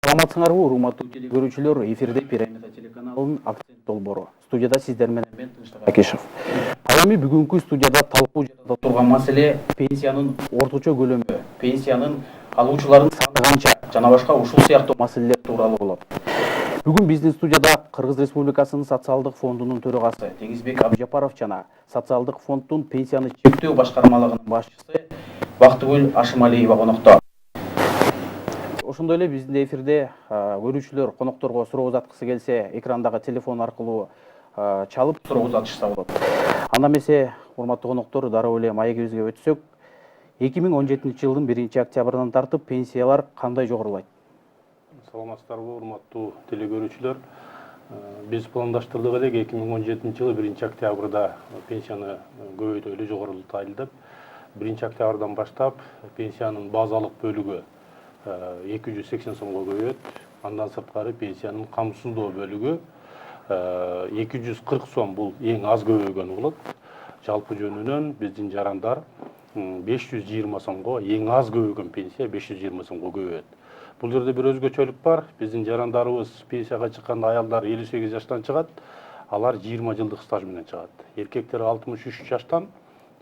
Саламатсыңарбы, урматтуу теле көрүүчүлөр, эфирде Пирамида телеканалынын акцент долбоору. Студияда сиздер менен мен Тынчтык Акишев. Ал эми бүгүнкү студияда талкуу жарата турган маселе пенсиянын орточо көлөмү, пенсиянын алуучулардын саны канча жана башка ушул сыяктуу маселелер тууралуу болот. Бүгүн биздин студияда Кыргыз Республикасынын социалдык фондунун төрагасы Теңизбек Абжапаров жана социалдык фонддун пенсияны чектөө башкармалыгынын башчысы Бактыгүл Ашымалиева конокто. Ошондой эле биздин эфирде көрүүчүлөр конокторго суроо узаткысы келсе, экрандагы телефон аркылуу чалып суроо узатышса болот. Анда эмесе, урматтуу коноктор, дароо эле маегибизге өтсөк, 2017-жылдын 1-октябрынан тартып пенсиялар кандай жогорулайт? Саламатсыздарбы, урматтуу теле көрүүчүлөр. Биз пландаштырдык элек 2017-жылы 1-октябрда пенсияны көбөйтөлү, жогорултайлы деп. 1-октябрдан баштап пенсиянын базалык бөлүгү 280 сомго көбөйөт. Андан сырткары пенсиянын камсыздоо бөлүгү 240 сом, бул эң аз көбөйгөнү болот. Жалпы жөнүнөн биздин жарандар 520 сомго, эң аз көбөйгөн пенсия 520 сомго көбөйөт. Бул жерде бир өзгөчөлүк бар. Биздин жарандарыбыз пенсияга чыкканда аялдар 58 жаштан чыгат, алар 20 жылдык стаж менен чыгат. Эркектер 63 жаштан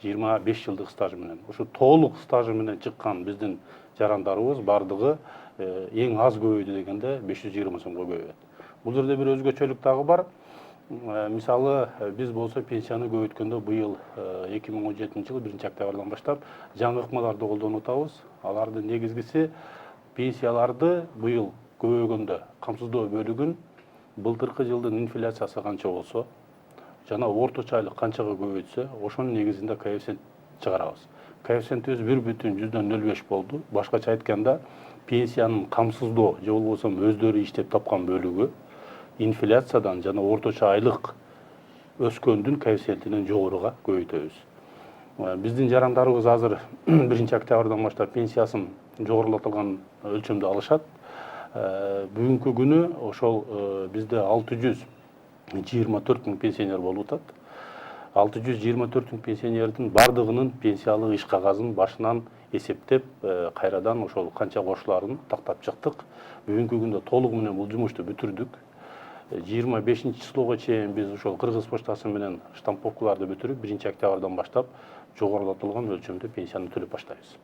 25 жылдык стаж менен. Ушу толук стажы менен чыккан биздин жарандарыбыз бардыгы эң аз көбөйдү дегенде 520 сомго көбөйөт. Бул жерде бир өзгөчөлүк дагы бар. Мисалы, биз болсо пенсияны көбөйткөндө быйыл 2017-жылы 1-октябрдан баштап жаңы ыкмаларды колдонуп атабыз. Алардын негизгиси пенсияларды быйыл көбөйгөндө камсыздоо бөлүгүн былтыркы жылдын инфляциясы канча болсо жана орточо айлык канчага көбөйтсө, ошонун негизинде коэффициент чыгарабыз. Коэффициентибиз 1,05 болду. Башкача айтканда, пенсиянын камсыздоо же болбосо өздөрү иштеп тапкан бөлүгү инфляциядан жана орточо айлык өскөндүн коэффициентинен жогоруга көбөйтөбүз. Биздин жарандарыбыз азыр 1-октябрдан баштап пенсиясын жогорулатылган өлчөмдө алышат. Бүгүнкү күнү ошол бизде 624 мың пенсионер болуп атат. 624 мың пенсионердин бардыгынын пенсиялык иш кагазын башынан эсептеп, кайрадан ошол канча кошуларын тактап чыктык. Бүгүнкү күндө толугу менен бул жумушту бүтүрдүк. 25-числого чейин биз ошол Кыргыз почтасы менен штамповкаларды бүтүрүп, 1-октябрдан баштап жогорулатылган өлчөмдө пенсияны төлөп баштайбыз.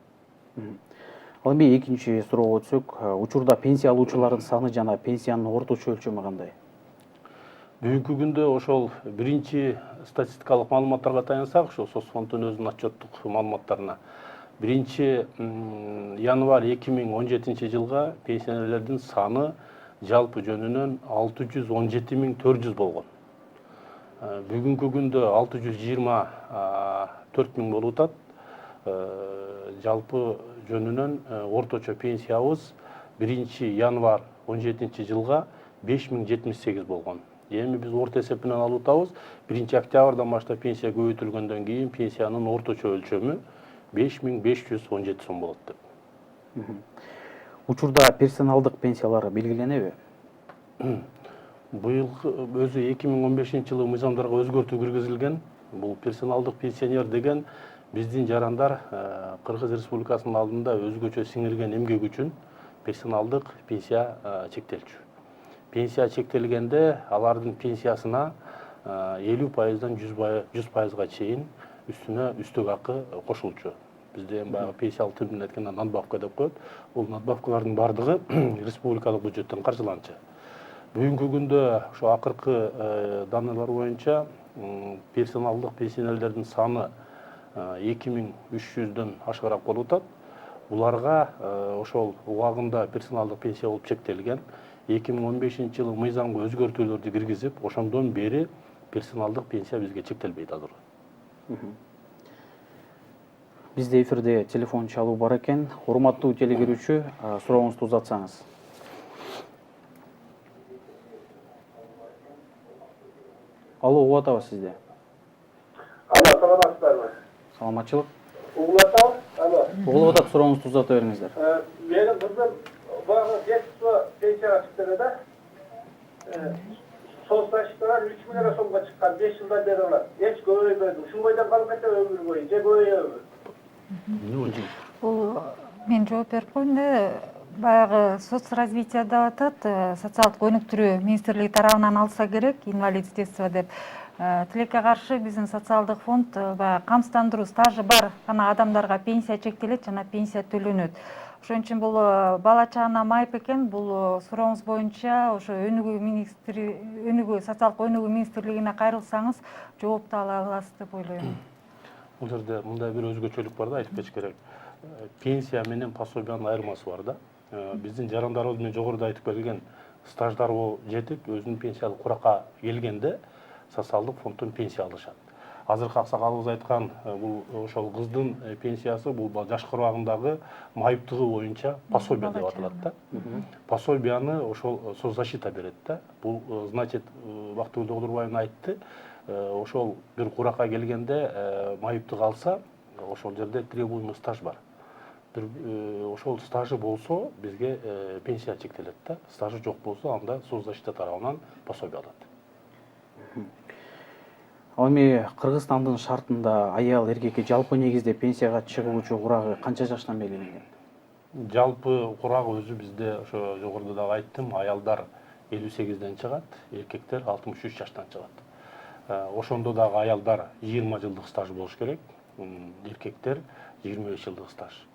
Ал эми экинчи суроого өтсөк, учурда пенсия алуучулардын саны жана пенсиянын орточо өлчөмү кандай? Бүгүнкү күндө ошол биринчи статистикалык маалыматтарга таянсак, ошол Соцфонддун өзүнүн отчеттук маалыматтарына 1-январь 2017 жылга пенсионерлердин саны жалпы жөнүнөн 617.400 болгон. Бүгүнкү күндө 624 мың болуп атат. Жалпы жөнүнөн орточо пенсиябыз 1-январь 17 жылга 5078 болгон. Эми биз орто эсеп менен алып атабыз. 1-октябрдан баштап пенсия көбөйтүлгөндөн кийин пенсиянын орточо өлчөмү 5517 сом болот деп. Учурда персоналдык пенсиялар белгиленеби? Быйыл өзү 2015 жылы мыйзамдарга өзгөртүү киргизилген. Бул персоналдык пенсионер деген биздин жарандар Кыргыз Республикасынын алдында өзгөчө сиңирген эмгек үчүн персоналдык пенсия чектелчү. Пенсия чектелгенде алардын пенсиясына 50%-дан 100%-га чейин үстүнө үстөк акы кошулчу. Бизде баягы пенсиялык тизимден айтканда надбавка деп коет. Бул надбавкалардын бардыгы республикалык бюджеттен каржыланчу. Бүгүнкү күндө ошо акыркы данныйлар боюнча персоналдык пенсионерлердин саны 2300-дөн ашыгыраак болуп атат. Буларга ошол убагында персоналдык пенсия болуп чектелген. 2015 жылы мыйзамга өзгөртүүлөрдү киргизип, ошондон бери персоналдык пенсия бизге чектелбейт азыр. Бизде эфирде телефон чалуу бар экен. Урматтуу теле көрүүчү, сурооңузду узатсаңыз. Алло, угуп атабыз сизди. Алло, саламатсыздарбы? Саламатчылык. Угуп атабыз? Алло. Угулуп атат, сурооңузду узата бериңиздер. Менин кызым багы детство пенсияга чыкты да. Сол стаждан 3 миллион сомго чыккан, 5 жылдан бери алат. Эч көбөйбөдү. Ушул бойдон калып кетеби өмүр бою, же көбөйөбү? Бул мен жооп берип коеюн да, Баягы соцразвитие деп атат, социалдык өнүктүрүү министрлиги тарабынан алса керек, инвалидство деп. Тилекке каршы биздин социалдык фонд баягы камсыздандыруу стажы бар гана адамдарга пенсия чектелет жана пенсия төлөнөт. Ошон үчүн бул бала чагына майып экен. Бул сурооңуз боюнча ошо социалдык өнүгүү министрлигине кайрылсаңыз жоопту ала аласыз деп ойлойм. Бул жерде мындай бир өзгөчөлүк бар да, айтып кетиш керек. Пенсия менен пособиянын айырмасы бар да. Биздин жарандарыбыз мен жогоруда айтып берилген стаждар жетип, өзүнүн пенсиялык куракка келгенде социалдык фонддон пенсия алышат. Азыркы аксакалыбыз айткан бул ошол кыздын пенсиясы бул жаш курагындагы майыптыгы боюнча пособие деп аталат да. Пособияны ошол соцзащита берет да. Бул значит, Бактыгүл Догдурбаева айтты, ошол бир куракка келгенде майыптык алса, ошол жерде требуемый стаж бар. Ошол стажы болсо бизге пенсия чектелет да. Стажы жок болсо анда соцзащита тарабынан пособие алат. Ал эми Кыргызстандын шартында аял эркекке жалпы негизде пенсияга чыгуучу курагы канча жаштан белгиленген? Жалпы курак өзү бизде ошо жогоруда дагы айттым, аялдар 58ден чыгат, эркектер 63 жаштан чыгат. Ошондо дагы аялдар 20 жылдык стаж болуш керек, эркектер 25 жылдык стаж.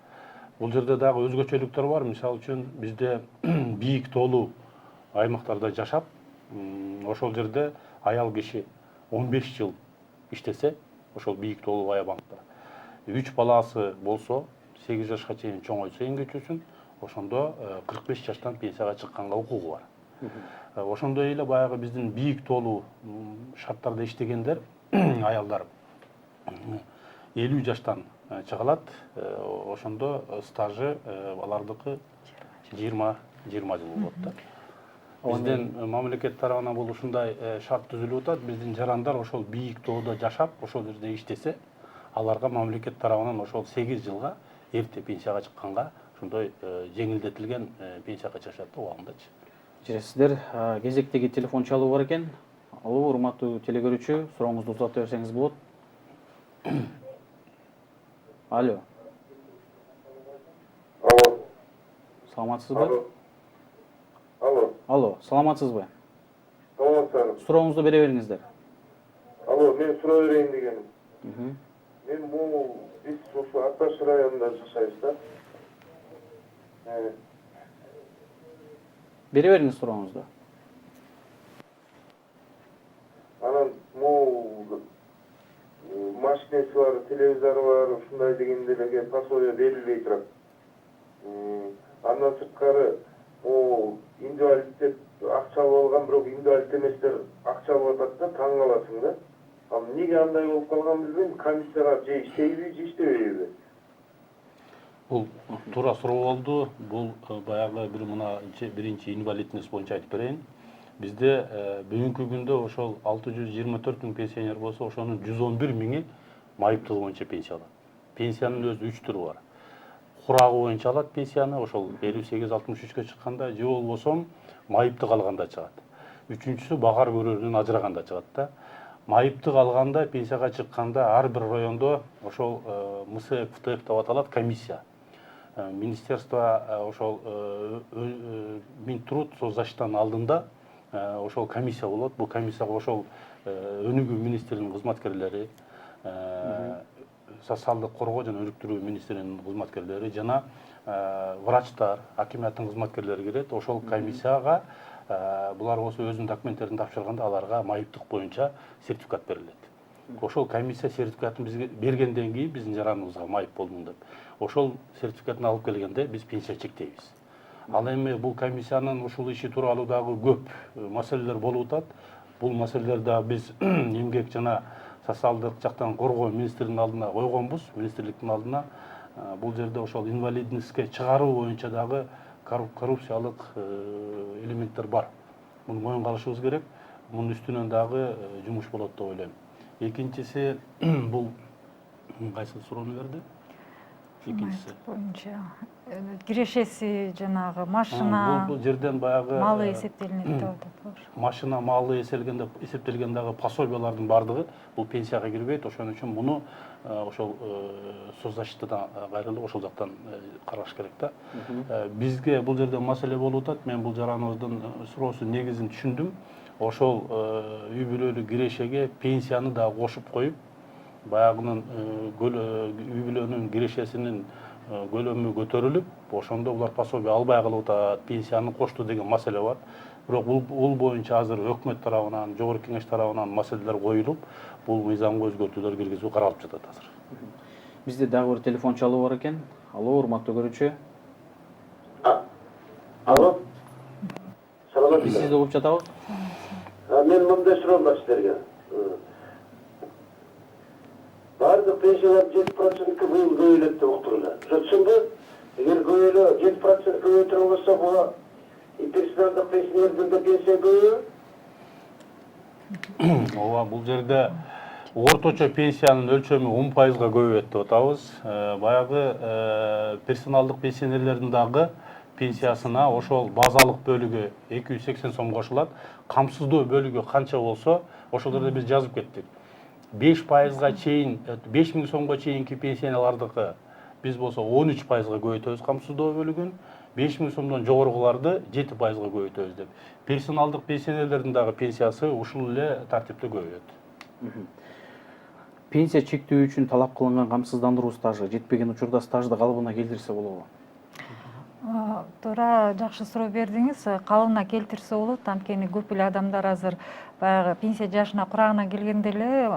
Бул жерде дагы өзгөчөлүктөр бар. Мисалы үчүн бизде бийик тоолуу аймактарда жашап, ошол жерде аял киши 15 жыл иштесе, ошол бийик тоолуу аябанкта 3 баласы болсо, 8 жашка чейин чоңойсо эмгечүүсүн, ошондо 45 жаштан пенсияга чыкканга укугу бар. Ошондой эле баягы биздин бийик тоолуу шарттарда иштегендер аялдар 50 жаштан чыгалат, ошондо стажы алардыкы 20 жыл болот да. Биздин мамлекет тарабынан бул ушундай шарт түзүлүп атат. Биздин жарандар ошол бийик тоодо жашап, ошол жерде иштесе, аларга мамлекет тарабынан ошол 8 жылга эрте пенсияга чыкканга ошондой жеңилдетилген пенсияга чыгышат да убагындачы. Сиздер кезектеги телефон чалуу бар экен. Алуу, урматтуу телекөрүүчү, сурооңузду узата берсеңиз болот. Алло. Алло. Саламатсызбы? Алло. Алло, саламатсызбы? Саламатсызбы. Сурооңузду бере бериңиздер. Алло, мен суроо берейин дегеним. Мен биз ошо Атташ районунда жашайбыз да. Бере бериңиз сурооңузду. Анан машинеси бар, телевизору бар, ушундай дегенде эле пособие берилбей турат. Андан сырткары инвалид деп акча алып алган, бирок инвалид эместер акча алып атат да, таң каласың да. Ал эмнеге андай болуп калганын билбейм, комиссияга же иштейби, же иштебейби. Бул туура суроо болду. Бул баягы биринчи инвалидность боюнча айтып берейин. Бизде бүгүнкү күндө ошол 624 миң пенсионер болсо, ошонун 111 миңи майыптыгы боюнча пенсия алат. Пенсиянын өзү 3 түрү бар. Курагы боюнча алат пенсияны, ошол 58-63 чыкканда, же болбосо майыптык алганда чыгат. Үчүнчүсү багар көрөрүнөн ажыраганда чыгат да. Майыптык алганда, пенсияга чыкканда ар бир райондо ошол МСФ, ФТФ деп аталат комиссия. Министерство ошол Минтруд соцзащитанын алдында ошол комиссия болот. Бул комиссияга ошол өнүгүү министринин кызматкерлери, социалдык коргоо жана өнүктүрүү министринин кызматкерлери жана врачтар, акиматтын кызматкерлери кирет. Ошол комиссияга булар болсо өзүнүн документтерин тапшырганда аларга майыптык боюнча сертификат берилет. Ошол комиссия сертификатын бизге бергенден кийин биздин жараныбызга майып болдуң деп, ошол сертификатын алып келгенде биз пенсия чектейбиз. Ал эми бул комиссиянын ушул иши тууралуу дагы көп маселелер болуп атат. Бул маселелерди биз эмгек жана социалдык жактан коргоо министринин алдына койгонбуз, министрликтин алдына. Бул жерде ошол инвалидностьке чыгаруу боюнча дагы коррупциялык элементтер бар. Муну моюнга алышыбыз керек. Мунун үстүнөн дагы жумуш болот деп ойлойм. Экинчиси бул кайсы суроону берди? экинчиси. Боюнча кирешеси жанагы машина, Бул жерден баягы малы эсептелинет деп атат. машина малы эсептелген дагы пособиялардын бардыгы бул пенсияга кирбейт. Ошон үчүн муну ошол соцзащитадан кайрылып ошол жактан караш керек да. Бизге бул жерде маселе болуп атат. Мен бул жараныбыздын суроосунун негизин түшүндүм. Ошол үй бүлөлүк кирешеге пенсияны да кошуп коюп, баягынын үй бүлөнүн кирешесинин көлөмү көтөрүлүп, ошондо булар пособие албай калып атат, пенсияны кошту деген маселе бар. Бирок бул боюнча азыр өкмөт тарабынан, жогорку кеңеш тарабынан маселелер коюлуп, бул мыйзамга өзгөртүүлөр киргизүү каралып жатат азыр. Бизде дагы бир телефон чалуу бар экен. Алло, урматтуу көрүүчү. Алло. Биз Саламатсызбы? сизди угуп жатабыз. Мен мындай суроом бар силерге. Бардык пенсиялар 7% быйыл көбөйөт деп уктурула. Жотсунбу? Эгер көбөйлө 7% көбөйтүрүп болсо, буга персоналдык пенсиялердин да пенсия көбөйөбү? Ооба, бул жерде орточо пенсиянын өлчөмү 10%га көбөйөт деп атабыз. Баягы персоналдык пенсионерлердин дагы пенсиясына ошол базалык бөлүгү 280 сом кошулат. Камсыздоо бөлүгү канча болсо, ошол жерде биз жазып кеттик. 5%га чейин, 5000 сомго чейинки пенсиялардыкы биз болсо 13%га көбөйтөбүз камсыздоо бөлүгүн, 5000 сомдон жогоруларды 7%га көбөйтөбүз деп. Персоналдык пенсионерлердин дагы пенсиясы ушул эле тартипте көбөйөт. Пенсия чектөө үчүн талап кылынган камсыздандыруу стажы жетпеген учурда стажды калыбына келтирсе болобу? Туура, жакшы суроо бердиңиз. Калыбына келтирсе болот. Анткени көп эле адамдар азыр баягы пенсия жашына курагына келгенде эле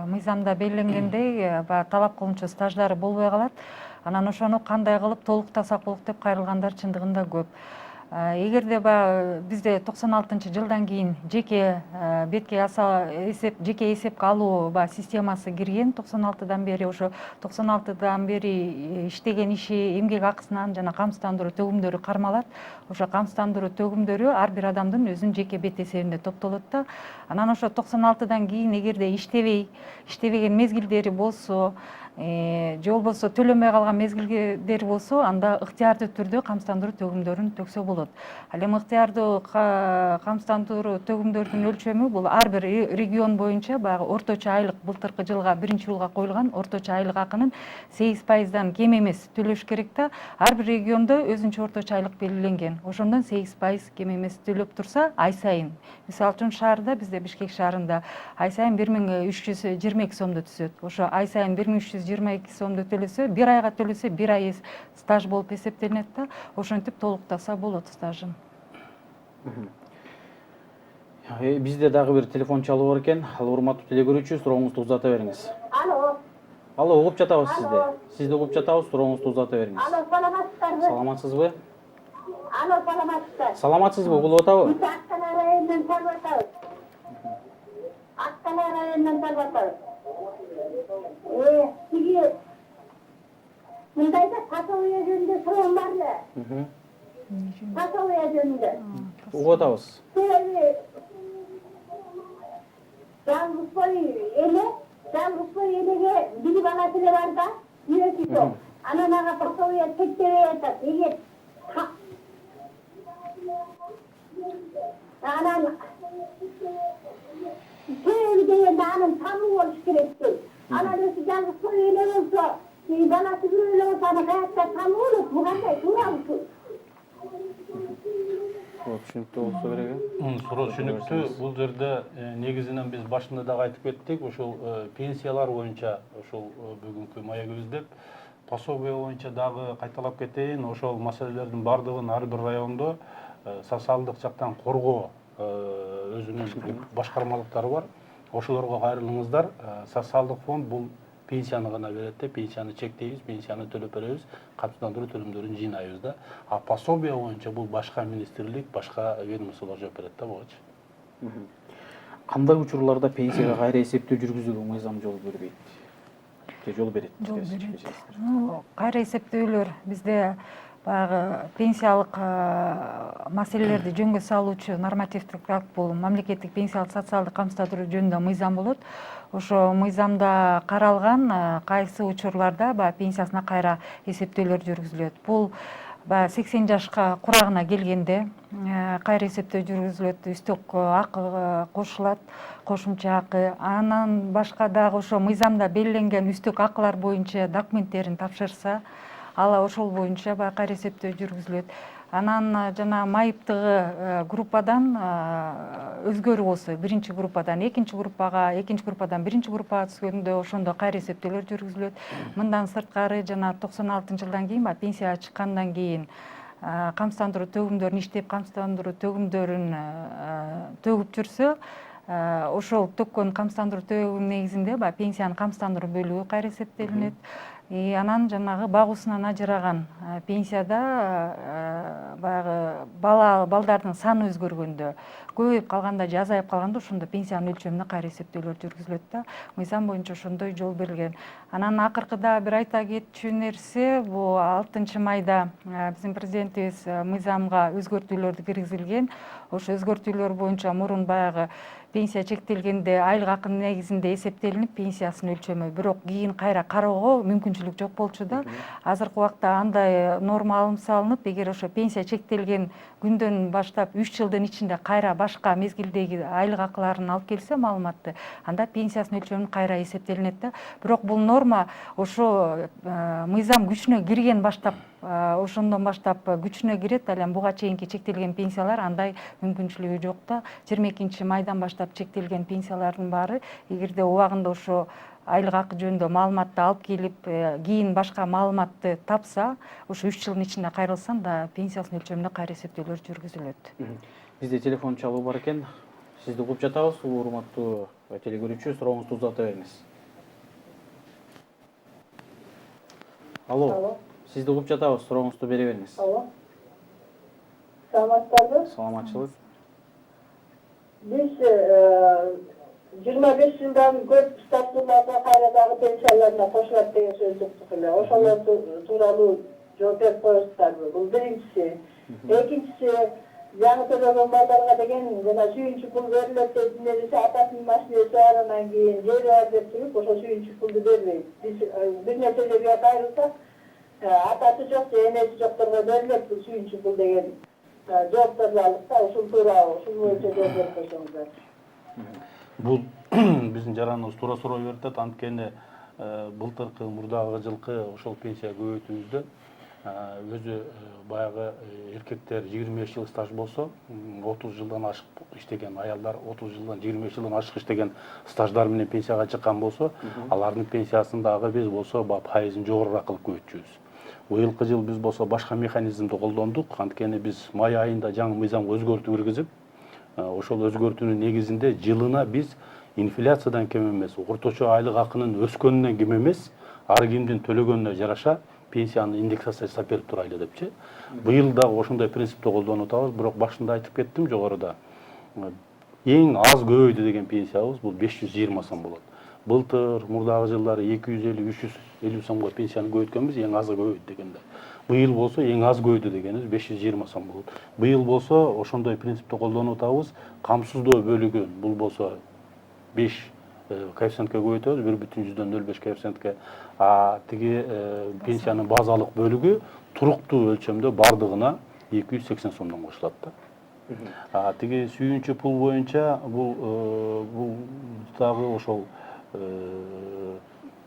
мыйзамда белгиленгендей баягы талап кылынчу стаждары болбой калат. Анан ошону кандай кылып толуктасак болот деп кайрылгандар чындыгында көп. Эгерде баягы бизде 96-жылдан кийин жеке бетке жеке эсепке алуу системасы кирген, 96-дан бери ошо 96-дан бери иштеген иши, эмгек акысынан жана камсыздандыруу төгүмдөрү кармалат. Ошо камсыздандыруу төгүмдөрү ар бир адамдын өзүнүн жеке бет эсебинде топтолот да. Анан ошо 96-дан кийин эгерде иштебеген мезгилдери болсо, же болбосо төлөнбөй калган мезгилдери болсо, анда ыктыярдуу түрдө камсыздандыруу төгүмдөрүн төксө болот. Ал эми ыктыярдуу камсыздандыруу төгүмдөрдүн өлчөмү бул ар бир регион боюнча баягы орточо айлык былтыркы жылга, биринчи жылга коюлган орточо айлык акынын 8%дан кем эмес төлөш керек да. Ар бир региондо өзүнчө орточо айлык белгиленген. Ошондон 8% кем эмес төлөп турса, ай сайын. Мисалы үчүн шаарда, бизде Бишкек шаарында ай сайын 1322 сомдо түсөт. Ошо ай сайын 1322 сомду төлөсө, бир айга төлөсө, бир ай стаж болуп эсептелинет да. Ошентип толуктаса болот стажын. Бизде дагы бир телефон чалуу бар экен. Ал урматтуу телекөрүүчү, сурооңузду узата бериңиз. Алло, угуп жатабыз сизди. Сизди угуп жатабыз, сурооңузду узата бериңиз. Алло, саламатсыздарбы? Саламатсызбы? Алло, саламатсыздар. Саламатсызбы, угулуп атабы? Биз Ақтала районунан чалып атабыз. Ақтала районунан чалып атабыз. Сиги мындайда пособие жөнүндө суроом бар эле. Пособие жөнүндө. Угуп атабыз. Себеби жалгыз бой элеге бир баласы эле бар да, үйөсү жок. Анан ага пособие чектебей атат. Эгер анан себеби дегенде анын тамы болуш керек дейт. Анан өзү жалгыз бой эле болсо, баласы бирөө эле болсо, анын каякта тамы болот. Бул кандай туурабы? Түшүнүктүү болсо керек. Суроо түшүнүктүү. Бул жерде негизинен биз башында дагы айтып кеттик, ошол пенсиялар боюнча ошол бүгүнкү маегибизде пособие боюнча дагы кайталап кетейин. Ошол маселелердин бардыгын ар бир райондо социалдык жактан коргоо өзүнүн башкармалыктары бар. Ошолорго кайрылыңыздар. Социалдык фонд бул пенсияны гана берет да, пенсияны чектейбиз, пенсияны төлөп беребиз, камсыздандыруу төлөмдөрүн жыйнайбыз да. А пособие боюнча бул башка министрлик, башка ведомстволор жооп берет да буга. Кандай учурларда пенсияга кайра эсептөө жүргүзүүгө мыйзам жол бербейт? Жол берет. Кайра эсептөөлөр бизде баягы пенсиялык маселелерди жөнгө салуучу нормативдик акт бул мамлекеттик пенсиялык социалдык камсыздандыруу жөнүндө мыйзам болот. Ошо мыйзамда каралган кайсы учурларда баягы пенсиясына кайра эсептөөлөр жүргүзүлөт. Бул баягы 80 жашка курагына келгенде кайра эсептөө жүргүзүлөт, үстөк акы кошулат, кошумча акы. Анан башка дагы ошо мыйзамда белгиленген үстөк акылар боюнча документтерин тапшырса, ала ошол боюнча баягы кайра эсептөө жүргүзүлөт. Анан жана майыптыгы группадан өзгөрүү болсо, биринчи группадан экинчи группага, экинчи группадан биринчи группага түшкөндө ошондо кайра эсептөөлөр жүргүзүлөт. Мындан сырткары жана 96-жылдан кийин баягы пенсияга чыккандан кийин камсыздандыруу төгүмдөрүн иштеп, камсыздандыруу төгүмдөрүн төгүп жүрсө, ошол төккөн камсыздандыруу төгүмү негизинде баягы пенсиянын камсыздандыруу бөлүгү кайра эсептелинет. Анан жанагы багуусунан ажыраган пенсияда баягы балдардын саны өзгөргөндө, көбөйүп калганда же азайып калганда ошондо пенсиянын өлчөмүнө кайра эсептөөлөр жүргүзүлөт да. Мыйзам боюнча ошондой жол берилген. Анан акыркыда бир айта кетчү нерсе, бул 6-майда биздин президентибиз мыйзамга өзгөртүүлөрдү киргизилген. Ошо өзгөртүүлөр боюнча мурун баягы пенсия чектелгенде айлык акынын негизинде эсептелинип пенсиясынын өлчөмү, бирок кийин кайра кароого мүмкүнчүлүк жок болчу да. Азыркы убакта андай норма алынып салынып, эгер ошо пенсия чектелген күндөн баштап 3 жылдын ичинде кайра башка мезгилдеги айлык акыларын алып келсе маалыматты, анда пенсиясынын өлчөмү кайра эсептелинет да. Бирок бул норма ошо мыйзам күчүнө кирген баштап, ошондон баштап күчүнө кирет. Ал эми буга чейинки чектелген пенсиялар андай мүмкүнчүлүгү жок да. 22-майдан баштап чектелген пенсиялардын баары эгерде убагында ошо айлык акы жөнүндө маалыматты алып келип, кийин башка маалыматты тапса, ошо 3 жылдын ичинде кайрылса, анда пенсиясынын өлчөмүнө кайра эсептөөлөр жүргүзүлөт. Бизде телефон чалуу бар экен. Сизди угуп жатабыз, урматтуу телекөрүүчү, сурооңузду узата бериңиз. Алло. Сизди угуп жатабыз, сурооңузду бере бериңиз. Алло. Саламатсызбы? Саламатчылык. Биз 25 жылдан көп стаждууларга кайра дагы пенсияларына кошулат деген сөз уктук эле. Ошолор тууралуу жооп берип коесуздарбы? Бул биринчиси. Экинчиси, жаңы төлөгөн балдарга деген жана сүйүнчү пул берилет деп нерсе атасынын машинеси бар, анан кийин жери бар деп туруп, ошо сүйүнчү пулду бербейт. Биз бир нерсе жерге кайрылсак, атасы жок же энеси жокторго берилет бул сүйүнчү пул деген жоопторду алып да, ушул боюнча жооп берип койсоңуздар. Бул биздин жараныбыз туура суроо берип атат. Анткени былтыркы мурдагы жылкы ошол пенсия көбөйтүүбүздө өзү баягы эркектер 25 жыл стаж болсо, 30 жылдан ашык иштеген аялдар 30 жылдан 25 жылдан ашык иштеген стаждар менен пенсияга чыккан болсо, алардын пенсиясын дагы биз болсо пайызын жогорураак кылып көбөйтчүбүз. Быйылкы жыл биз болсо башка механизмди колдондук. Анткени биз май айында жаңы мыйзамга өзгөртүү киргизип, ошол өзгөртүүнүн негизинде жылына биз инфляциядан кем эмес, орточо айлык акынын өскөнүнөн кем эмес, ар кимдин төлөгөнүнө жараша пенсияны индексация жасап берип турайлы депчи. Быйыл дагы ошондой принципти колдонуп атабыз. Бирок башында айтып кеттим жогоруда. Эң аз көбөйдү деген пенсиябыз бул 520 сом болот. Былтыр мурдагы жылдары 250-350 сомго пенсияны көбөйткөнбүз, эң азы көбөйдү дегенде. Быйыл болсо эң аз көбөйдү дегенибиз 520 сом болот. Быйыл болсо ошондой принципти колдонуп атабыз. Камсыздоо бөлүгү бул болсо 5 коэффициентке көбөйтөбүз, 1,05 коэффициентке. Тиги пенсиянын базалык бөлүгү туруктуу өлчөмдө бардыгына 280 сомдон кошулат да. Тиги сүйүнчү пул боюнча бул дагы ошол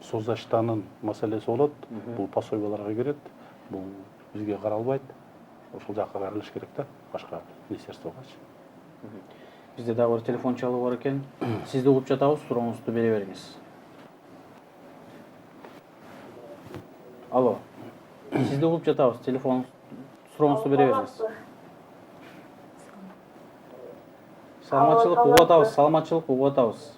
соцзащитанын маселеси болот. Бул пособияларга кирет. Бул бизге каралбайт. Ошол жакка каралыш керек да, башка министерствогачы. Бизде дагы бир телефон чалуу бар экен. Сизди угуп жатабыз, сурооңузду бере бериңиз. Алло. Сизди угуп жатабыз, телефон сурооңузду бере бериңиз. Саламатчылык, угуп атабыз, саламатчылык, угуп атабыз.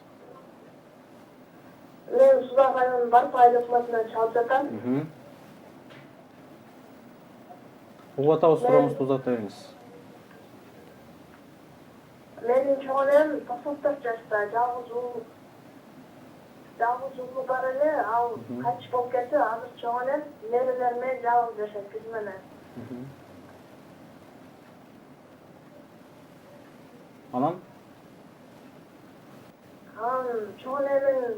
Мен Сулак айылынын Барып айлыкмасынан чалып жатам. Угуп атабыз, сурооңузду узата бериңиз. Менин чоң энем 94 жашта, жалгыз уулу бар эле, ал кайтыш болуп кетти. Азыр чоң энем нерелер менен жалгыз жашайт, биз менен. Анан чоң эненин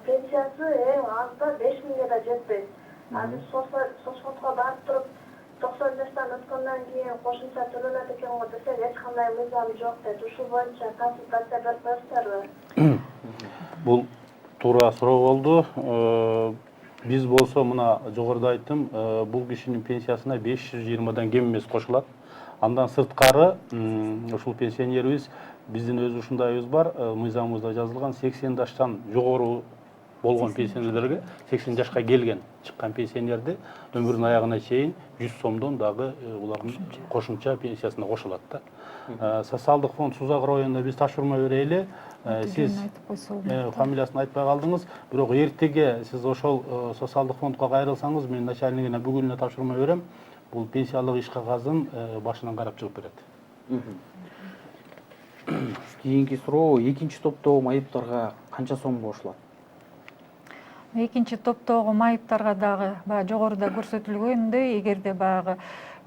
пенсиясы эң аз да 5000 да жетпейт. Азыр соцфондко барып туруп 90 жаштан өткөндөн кийин кошумча төлөнөт экен го десек эч кандай мыйзам жок дейт. Ушул боюнча консультация берип коесуздарбы? Бул туура суроо болду. Биз болсо мына жогоруда айттым, бул кишинин пенсиясына 520дан кем эмес кошулат. Андан сырткары ушул пенсионерибиз биздин өз ушундайыбыз бар, мыйзамыбызда жазылган 80 жаштан жогору болгон пенсионерлерге 80 жашка келген чыккан пенсионерди өмүрүнүн аягына чейин 100 сомдон дагы улардын кошумча пенсиясына кошулат да. Социалдык фонд Сузак районуна биз тапшырма берели. Сиз фамилиясын айтпай калдыңыз, бирок эртеге сиз ошол социалдык фондко кайрылсаңыз, мен начальнигине бүгүн эле тапшырма берем. Бул пенсиялык иш кагазын башынан карап чыгып берет. Кийинки суроо, экинчи топтогу майыптарга канча сом кошулат? Экинчи топтогу майыптарга дагы баягы жогоруда көрсөтүлгөндөй, эгерде баягы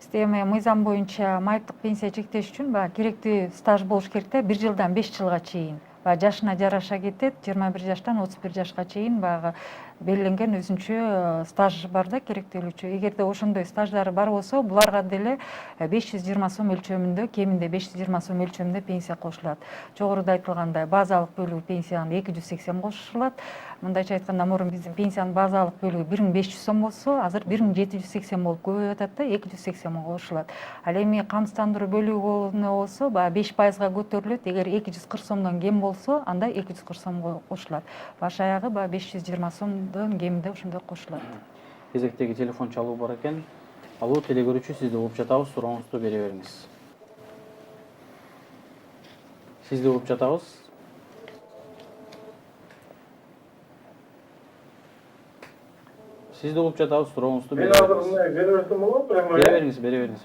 бизде эми мыйзам боюнча майыптык пенсия чектеш үчүн баягы керектүү стаж болуш керек да, 1 жылдан 5 жылга чейин. Баягы жашына жараша кетет, 21 жаштан 31 жашка чейин баягы белгиленген өзүнчө стаж бар да, керектүүлүүчү. Эгерде ошондой стаждары бар болсо, буларга деле 520 сом өлчөмүндө, кеминде 520 сом өлчөмүндө пенсия кошулат. Жогоруда айтылгандай, базалык бөлүгү пенсиянын 280 кошулат. Мындайча айтканда, мурун биздин пенсиянын базалык бөлүгү 1500 сом болсо, азыр 1780 болуп көбөйүп атат да, 280 кошулат. Ал эми камсыздандыруу бөлүгү болсо, баягы 5%га көтөрүлөт. Эгер 240 сомдон кем болсо, анда 240 сомго кошулат. Баш аягы баягы 520 сомдон кеминде ошондой кошулат. Кезектеги телефон чалуу бар экен. Алуу, телекөрүүчү, сизди угуп жатабыз, сурооңузду бере бериңиз. Сизди угуп жатабыз. Сизди угуп жатабыз, сурооңузду бере Мен азыр бериңиз. мындай бере берсем болот, прямо. Бере бериңиз.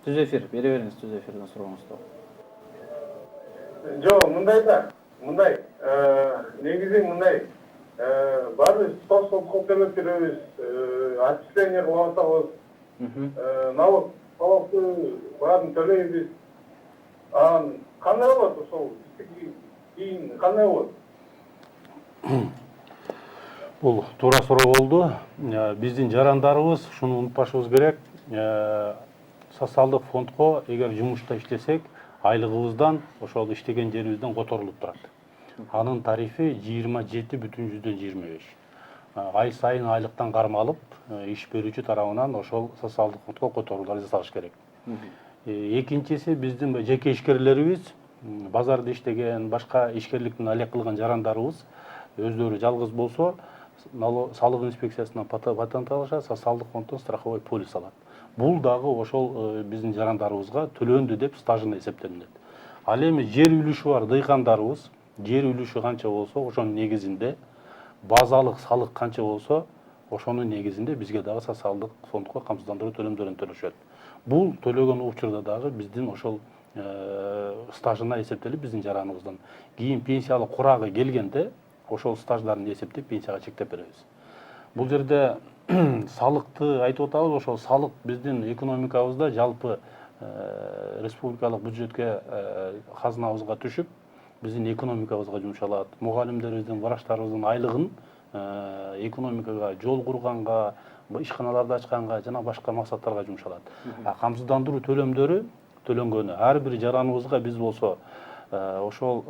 Түз эфир, бере бериңиз түз эфирден сурооңузду. Жок, мындай да. Мындай, негизи мындай, баары соцфондко төлөп беребиз, отчисление кылып атабыз, налог баарын төлөйбүз. Кандай болот ошол кийин кандай болот? Бул туура суроо болду. Биздин жарандарыбыз, шуну унутпашыбыз керек, социалдык фондко эгер жумушта иштесек, айлыгыбыздан ошол иштеген жерибизден которулуп турат. Анын тарифи 27,25. Ай сайын айлыктан кармалып, иш берүүчү тарабынан ошол социалдык фондко которуулар жасалыш керек. Экинчиси, биздин жеке ишкерлерибиз, базарда иштеген, башка ишкерликтин алек кылган жарандарыбыз өздөрү жалгыз болсо, салык инспекциясынан патент алышат, социалдык фонддон страховой полис алат. Бул дагы ошол биздин жарандарыбызга төлөндү деп стажына эсептелинет. Ал эми жер үлүшү бар дыйкандарыбыз, жер үлүшү канча болсо, ошонун негизинде базалык салык канча болсо, ошонун негизинде бизге дагы социалдык фондко камсыздандыруу төлөмдөрүн төлөшөт. Бул төлөгөн учурда дагы биздин ошол стажына эсептелип биздин жараныбыздан. Кийин пенсиялык курагы келгенде ошол стаждарын эсептеп пенсияга чектеп беребиз. Бул жерде салыкты айтып атабыз, ошол салык биздин экономикабызда жалпы республикалык бюджетке казынабызга түшүп, биздин экономикабызга жумшалат. Мугалимдерибиздин, врачтарыбыздын айлыгын экономикага, жол курганга, ишканаларды ачканга жана башка максаттарга жумшалат. Камсыздандыруу төлөмдөрү төлөнгөнү ар бир жараныбызга биз болсо ошол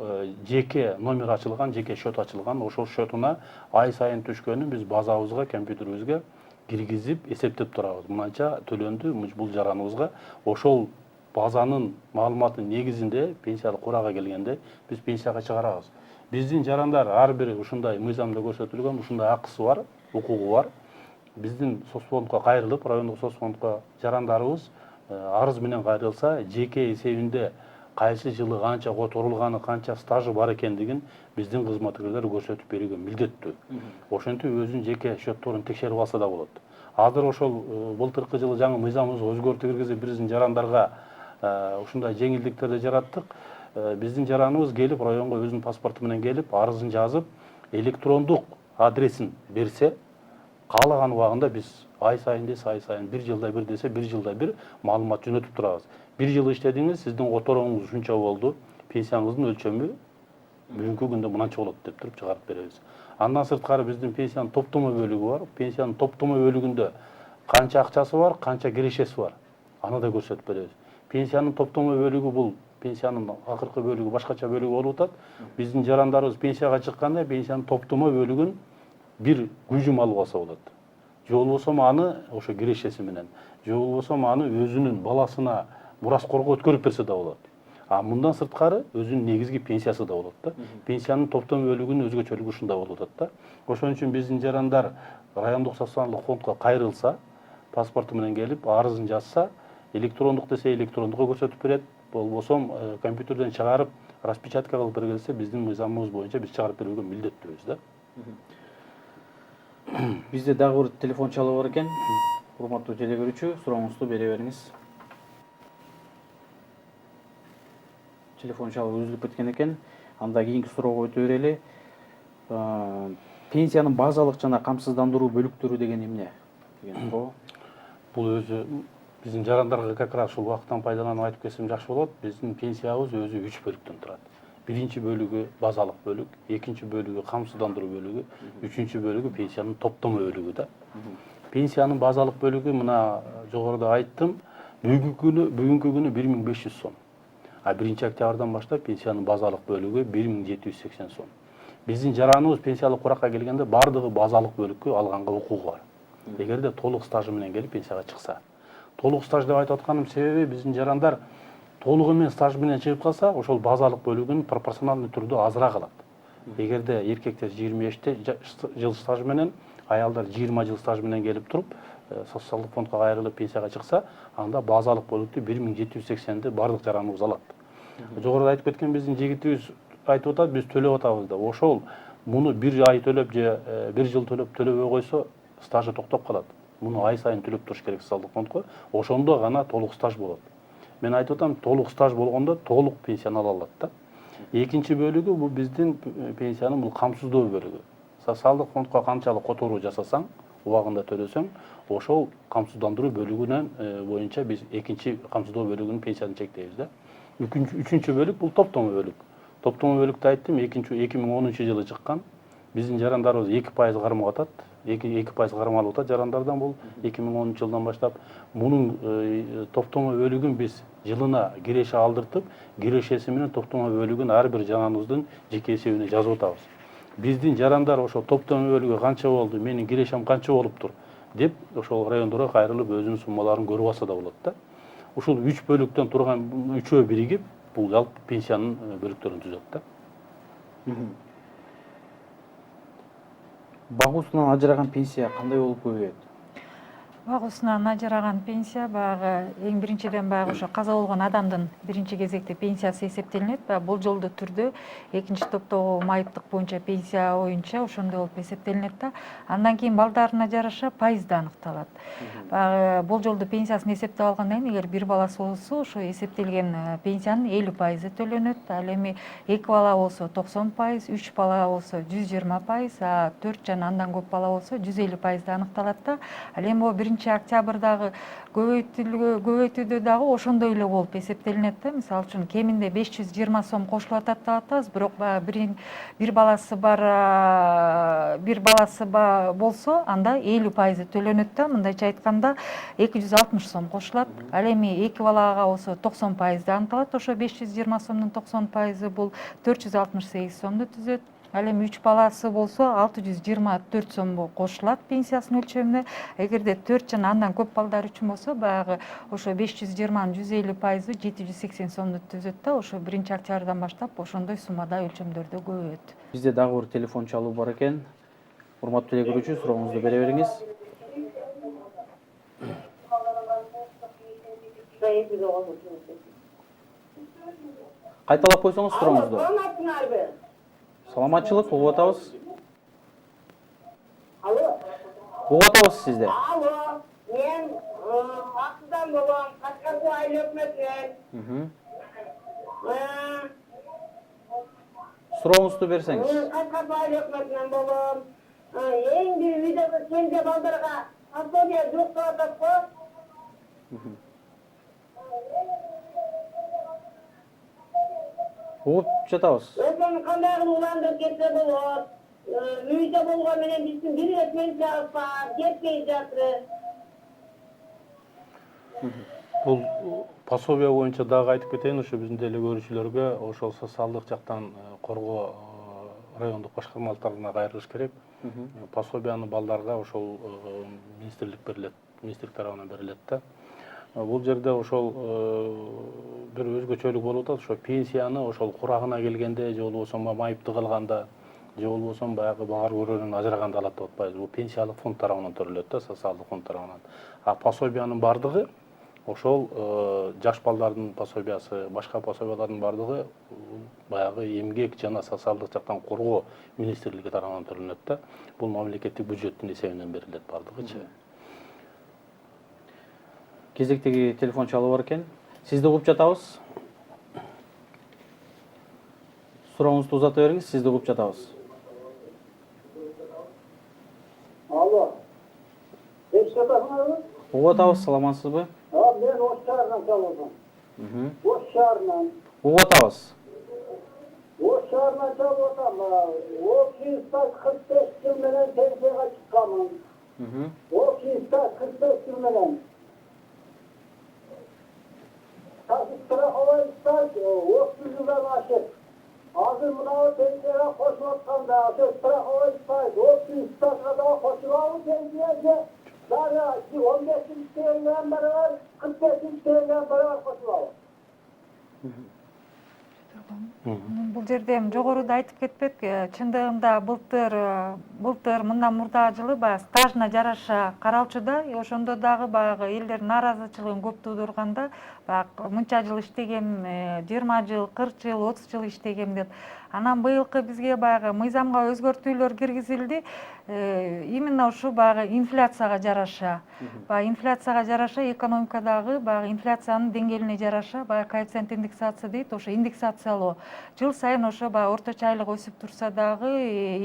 жеке номер ачылган, жеке счет ачылган, ошол счетуна ай сайын түшкөнүн биз базабызга, компьютерибизге киргизип эсептеп турабыз. Мынанча төлөндү бул жараныбызга, ошол базанын маалыматынын негизинде пенсиялык курага келгенде биз пенсияга чыгарабыз. Биздин жарандар ар бир ушундай мыйзамда көрсөтүлгөн ушундай акысы бар, укугу бар. Биздин соцфондко кайрылып, райондук соцфондко жарандарыбыз арыз менен кайрылса, жеке эсебинде кайсы жылы канча которулганы, канча стажы бар экендигин биздин кызматкерлер көрсөтүп берүүгө милдеттүү. Ошентип өзүнүн жеке счетторун текшерип алса да болот. Азыр ошол былтыркы жылы жаңы мыйзамыбызга өзгөртүү киргизип биздин жарандарга ушундай жеңилдиктерди жараттык. Биздин жараныбыз келип районго өзүнүн паспорту менен келип, арызын жазып, электрондук адресин берсе, каалаган убагында биз Ай сайын десе ай сайын, bir жылда bir dese bir жылда bir маалымат жөнөтүп турабыз. 1 жыл иштедиңиз, сиздин которооңуз ушунча болду, пенсияңыздын өлчөмү бүгүнкү күндө мынанча болот деп туруп чыгарып беребиз. Андан сырткары биздин пенсиянын топтомо бөлүгү бар. Пенсиянын топтомо бөлүгүндө канча акчасы бар, канча кирешеси бар. Аны да көрсөтүп беребиз. Пенсиянын топтомо бөлүгү бул пенсиянын акыркы бөлүгү, башкача бөлүгү болуп атат. Биздин жарандарыбыз пенсияга чыкканда пенсиянын топтомо бөлүгүн бир күжүм алып алса болот. Же болбосо аны ошо кирешеси менен, же болбосо аны өзүнүн баласына мураскорго өткөрүп берсе да болот. А мындан сырткары өзүнүн негизги пенсиясы да болот да. Пенсиянын топтомо бөлүгүнүн өзгөчөлүгү ушунда болуп атат да. Ошон үчүн биздин жарандар райондук социалдык фондко кайрылса, паспорту менен келип, арызын жазса, электрондук десе электрондукка көрсөтүп берет, болбосо компьютерден чыгарып, распечатка кылып бергилсе, биздин мыйзамыбыз боюнча биз чыгарып берүүгө милдеттүүбүз да. Бизде дагы бир телефон чалуу бар экен. Урматтуу телекөрүүчү, сурооңузду бере бериңиз. Телефон чалуу үзүлүп кеткен экен. Анда кийинки суроого өтө берели. Пенсиянын базалык жана камсыздандыруу бөлүктөрү деген эмне? Деген суроо. Бул өзү биздин жарандарга как раз ушул убакыттан пайдаланып айтып кетсем жакшы болот. Биздин пенсиябыз өзү 3 бөлүктөн турат. Биринчи бөлүгү базалык бөлүк, экинчи бөлүгү камсыздандыруу бөлүгү, үчүнчү бөлүгү пенсиянын топтомо бөлүгү да. Пенсиянын базалык бөлүгү мына жогоруда айттым, бүгүнкү күнү 1500 сом. А 1-октябрдан баштап пенсиянын базалык бөлүгү 1780 сом. Биздин жараныбыз пенсиялык куракка келгенде бардыгы базалык бөлүккө алганга укугу бар. Эгерде толук стажы менен келип пенсияга чыкса. Толук стаж деп айтып атканымдын себеби биздин жарандар толугу менен стаж менен чыгып калса, ошол базалык бөлүгүн пропорционалдуу түрдө азыраак алат. Эгерде эркектер 25 жыл стаж менен, аялдар 20 жыл стаж менен келип туруп, социалдык фондко кайрылып пенсияга чыкса, анда базалык бөлүктү 1780ди бардык жараныбыз алат. Жогоруда айтып кеткен биздин жигитибиз айтып атат, биз төлөп атабыз да. Ошол муну 1 ай төлөп же 1 жыл төлөбөй койсо, стажы токтоп калат. Муну ай сайын төлөп туруш керек социалдык фондко. Ошондо гана толук стаж болот. Мен айтып атам, толук стаж болгондо толук пенсияны ала алат да. Экинчи бөлүгү бул биздин пенсиянын бул камсыздоо бөлүгү. Социалдык фондко канчалык которуу жасасаң, убагында төлөсөң, ошол камсыздандыруу бөлүгүнөн боюнча биз экинчи камсыздоо бөлүгүнүн пенсиясын чектейбиз да. Үчүнчү бөлүк бул топтомо бөлүк. Топтомо бөлүктү айттым, 2010 чыккан. Биздин жарандарыбыз 2% кармап атат. 2% кармалып атат жарандардан бул 2010 жылдан баштап. Мунун топтомо бөлүгүн биз жылына киреше алдыртып, кирешеси менен топтомо бөлүгүн ар бир жараныбыздын жеке эсебине жазып атабыз. Биздин жарандар ошол топтомо бөлүгү канча болду, менин кирешем канча болуптур деп ошол райондорго кайрылып өзүнүн суммаларын көрүп алса да болот да. Ушул 3 бөлүктөн турган үчөө биригип бул жалпы пенсиянын бөлүктөрүн түзөт да. Багуусунан ажыраган пенсия кандай болуп көбөйөт? Багуусунан ажыраган пенсия баягы эң биринчиден баягы ошо каза болгон адамдын биринчи кезекте пенсиясы эсептелинет. Болжолдуу түрдө экинчи топтогу майыптык боюнча пенсия боюнча ошондой болуп эсептелинет да. Андан кийин балдарына жараша пайызда аныкталат. Баягы болжолдуу пенсиясын эсептеп алгандан кийин эгер бир баласы болсо, ошо эсептелген пенсиянын 50% төлөнөт. Ал эми 2 бала болсо 90%, 3 бала болсо 120%, а 4 жана андан көп бала болсо 150%да аныкталат да. Ал эми 1-октябрдагы көбөйтүүдө дагы ошондой эле болуп эсептелинет да. Мисалы үчүн кеминде 520 сом кошулуп атат деп атабыз, бирок бир баласы болсо, анда 50% төлөнөт да. Мындайча айтканда 260 сом кошулат. Ал эми 2 балага болсо 90%да аныкталат. Ошо 520 сомдун 90% бул 468 сомду түзөт. Ал эми 3 баласы болсо 624 сомго кошулат пенсиясынын өлчөмүнө. Эгерде 4 жана андан көп балдар үчүн болсо, баягы ошо 520-нын 150%-ы 780 сомду түзөт да. Ошо 1-октябрдан баштап ошондой суммада өлчөмдөрдө көбөйөт. Бизде дагы бир телефон чалуу бар экен. Урматтуу телекөрүүчү, сурооңузду бере бериңиз. Кайталап койсоңуз сурооңузду. Саламатчылык, угуп атабыз. Алло. Угуп атабыз сизди. Алло. Мен Аксудан болом, Кашкарбу айыл өкмөтүнөн. Сурооңузду берсеңиз. Кашкарбу айыл өкмөтүнөн болом. Эң бир үйдөгү кенже балдарга пособие жоқ деп атат го. Угуп жатабыз. Ошону кандай кылып уландырып кетсе болот. Үйдө болгон менен биздин бир рет пенсиябыз бар, жетпей жатыр. Бул пособие боюнча дагы айтып кетейин, ошо биздин деле көрүүчүлөргө ошол социалдык жактан коргоо райондук башкармалыктарына кайрылыш керек. Пособияны балдарга ошол министрлик берилет, министрлик тарабынан берилет да. Бул жерде ошол бир өзгөчөлүк болуп атат, ошо пенсияны ошол курагына келгенде же болбосо майыпты калганда же болбосо баягы баар көрүүнөн ажыраганда алат деп атпайбыз. Бул пенсиялык фонд тарабынан төрөлөт да, социалдык фонд тарабынан. А пособиянын бардыгы ошол жаш балдардын пособиясы, башка пособиялардын бардыгы баягы эмгек жана социалдык жактан коргоо министрлиги тарабынан төлөнөт да. Бул мамлекеттик бюджеттин эсебинен берилет бардыгычы. Кезектеги телефон чалуу бар экен. Сизди угуп жатабыз. Сурооңузду узата бериңиз, сизди угуп жатабыз. Алло. Эч жатасыңарбы? Угуп атабыз, саламатсызбы? Мен Ош шаарынан чалып атам. Ош шаарынан. Угуп атабыз. Ош шаарынан чалып атам. Общий стаж 45 жыл менен пенсияга чыкканмын. Общий стаж 45 жыл менен. Страховой стаж 30 жылдан ашып. Азыр мынау пенсияга кошуп атканда, ошо страховой стаж 30 стажга да кошуп алып пенсияга дагы 15 жыл иштегенден барабар 45 жыл иштегенден барабар кошуп алып. Бул жерде эми жогоруда айтып кетпек, чындыгында былтыр мындан мурда жылы баягы стажына жараша каралчу да, ошондо дагы баягы элдердин нааразычылыгын көп туудурганда, баягы мынча жыл иштегем, 20 жыл, 40 жыл, 30 жыл иштегем деп. Анан быйылкы бизге баягы мыйзамга өзгөртүүлөр киргизилди. Именно ушу баягы инфляцияга жараша. Баягы инфляцияга жараша экономикадагы баягы инфляциянын деңгээлине жараша баягы коэффициент индексация дейт, ошо индексациялоо. Жыл сайын ошо баягы орточо айлык өсүп турса дагы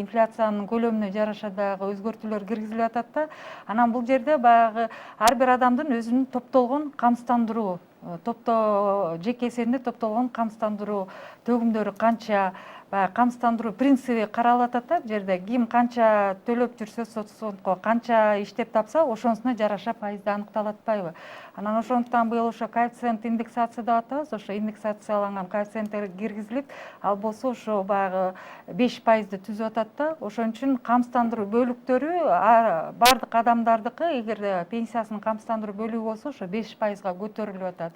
инфляциянын көлөмүнө жараша дагы өзгөртүүлөр киргизилип атат да. Анан бул жерде баягы ар бир адамдын өзүнүн топтолгон камсыздандыруу, жеке эсебинде топтолгон камсыздандыруу төгүмдөрү канча, баягы камсыздандыруу принциби каралып атат да. Бул жерде ким канча төлөп жүрсө соцфондко, канча иштеп тапса, ошонусуна жараша пайызды аныкталып атпайбы. Анан ошондуктан быйыл ошо коэффициент индексация деп атабыз, ошо индексацияланган коэффициенттер киргизилип, ал болсо ошо баягы 5% түзүп атат да. Ошон үчүн камсыздандыруу бөлүктөрү бардык адамдардыкы, эгер пенсиясынын камсыздандыруу бөлүгү болсо, ошо 5%га көтөрүлүп атат.